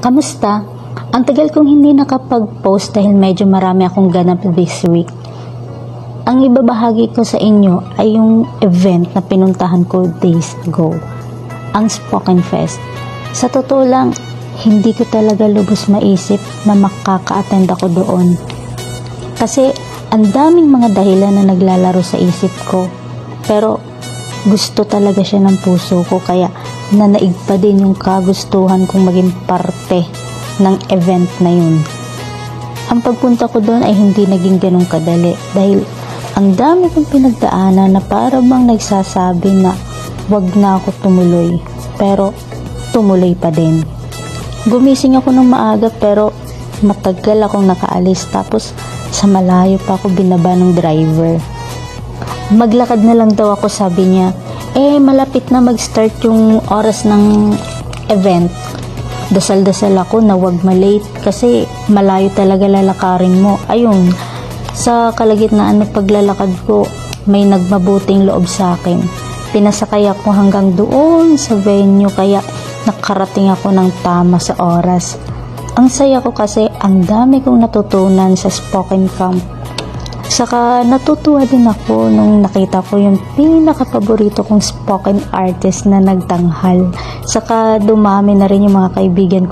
Kamusta? Ang tagal kong hindi nakapag-post dahil medyo marami akong ganap this week. Ang ibabahagi ko sa inyo ay yung event na pinuntahan ko days ago, ang Spoken Fest. Sa totoo lang, hindi ko talaga lubos maisip na makaka-attend ako doon. Kasi ang daming mga dahilan na naglalaro sa isip ko. Pero gusto talaga siya ng puso ko, kaya nanaig pa din yung kagustuhan kong maging parte ng event na yun. Ang pagpunta ko doon ay hindi naging ganun kadali dahil ang dami kong pinagdaanan na para bang nagsasabi na wag na ako tumuloy, pero tumuloy pa din. Gumising ako ng maaga pero matagal akong nakaalis, tapos sa malayo pa ako binaba ng driver. Maglakad na lang daw ako, sabi niya. Malapit na mag-start yung oras ng event. Dasal-dasal ako na wag malate kasi malayo talaga lalakarin mo. Ayun, sa kalagitnaan ng paglalakad ko, may nagmabuting loob sa akin. Pinasakay ako hanggang doon sa venue, kaya nakarating ako ng tama sa oras. Ang saya ko kasi ang dami kong natutunan sa spoken camp. Saka natutuwa din ako nung nakita ko yung pinaka-paborito kong spoken artist na nagtanghal. Saka dumami na rin yung mga kaibigan ko